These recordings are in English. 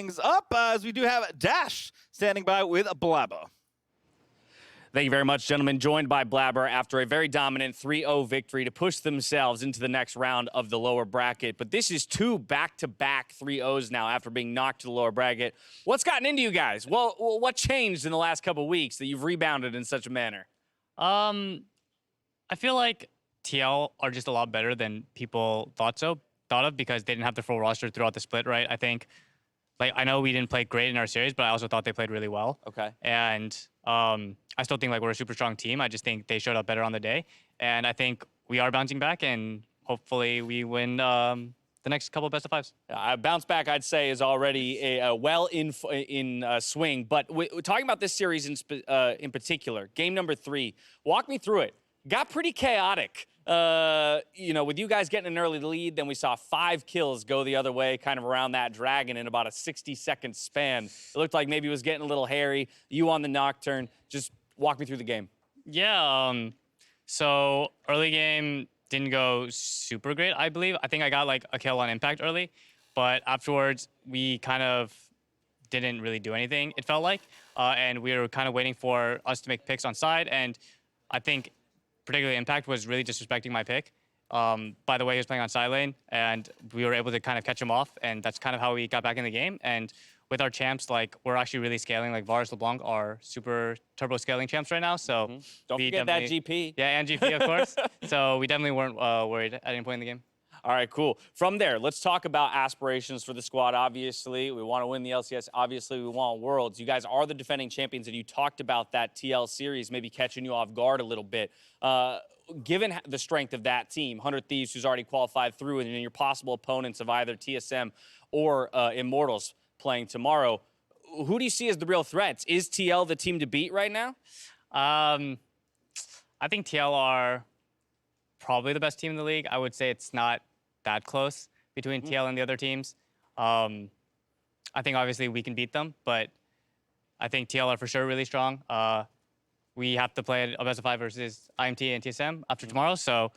Things up as we do have Dash standing by with Blaber. Thank you very much, gentlemen. Joined by Blaber after a very dominant 3-0 victory to push themselves into the next round of the lower bracket. But this is two back-to-back 3-0s now after being knocked to the lower bracket. What's gotten into you guys? Well, what changed in the last couple of weeks that you've rebounded in such a manner? I feel like TL are just a lot better than people thought of because they didn't have the full roster throughout the split, right? I think, like, I know we didn't play great in our series, but I also thought they played really well. Okay. And I still think, like, we're a super strong team. I just think they showed up better on the day. And I think we are bouncing back, and hopefully we win the next couple of best of fives. Bounce back, I'd say, is already well in swing. But talking about this series in particular, game number 3, walk me through it. Got pretty chaotic. With you guys getting an early lead, then we saw 5 kills go the other way, kind of around that dragon in about a 60-second span. It looked like maybe it was getting a little hairy. You on the Nocturne. Just walk me through the game. Yeah, so early game didn't go super great, I believe. I think I got, like, a kill on impact early, but afterwards we kind of didn't really do anything, it felt like. And we were kind of waiting for us to make picks on side, and I think particularly Impact was really disrespecting my pick. By the way, he was playing on side lane, and we were able to kind of catch him off, and that's kind of how we got back in the game. And with our champs, like, we're actually really scaling. Like, Varus LeBlanc are super turbo scaling champs right now, so Don't forget that GP. Yeah, and GP, of course. So we definitely weren't worried at any point in the game. All right, cool. From there, let's talk about aspirations for the squad. Obviously, we want to win the LCS. Obviously, we want Worlds. You guys are the defending champions, and you talked about that TL series maybe catching you off guard a little bit. Given the strength of that team, 100 Thieves, who's already qualified through, and your possible opponents of either TSM or Immortals playing tomorrow, who do you see as the real threats? Is TL the team to beat right now? I think TL are probably the best team in the league. I would say it's not that close between TL and the other teams. I think obviously we can beat them, but I think TL are for sure really strong. We have to play a best of 5 versus IMT and TSM after tomorrow, so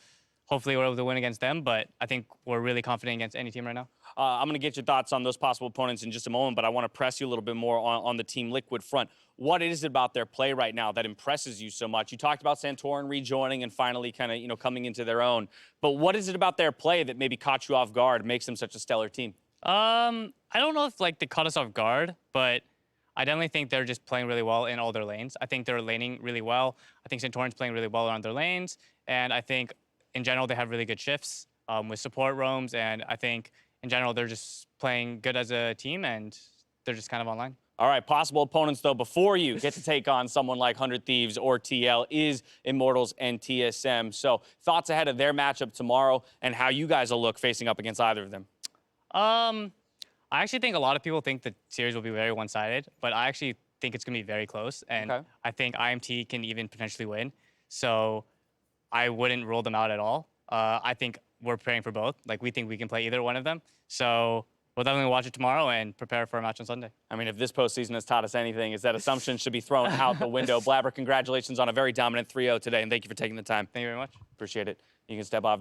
hopefully we're able to win against them, but I think we're really confident against any team right now. I'm going to get your thoughts on those possible opponents in just a moment, but I want to press you a little bit more on the Team Liquid front. What is it about their play right now that impresses you so much? You talked about Santorin rejoining and finally kind of, coming into their own, but what is it about their play that maybe caught you off guard, makes them such a stellar team? I don't know if, like, they caught us off guard, but I definitely think they're just playing really well in all their lanes. I think they're laning really well. I think Santorin's playing really well around their lanes, and I think in general they have really good shifts with support roams, and I think in general they're just playing good as a team, and they're just kind of online. All right, possible opponents, though, before you get to take on someone like 100 Thieves or TL is Immortals and TSM. So thoughts ahead of their matchup tomorrow and how you guys will look facing up against either of them? I actually think a lot of people think the series will be very one-sided, but I actually think it's going to be very close, and I think IMT can even potentially win. So I wouldn't rule them out at all. I think we're preparing for both. Like, we think we can play either one of them. So we'll definitely watch it tomorrow and prepare for a match on Sunday. I mean, if this postseason has taught us anything, is that assumption should be thrown out the window. Blaber, congratulations on a very dominant 3-0 today, and thank you for taking the time. Thank you very much. Appreciate it. You can step off.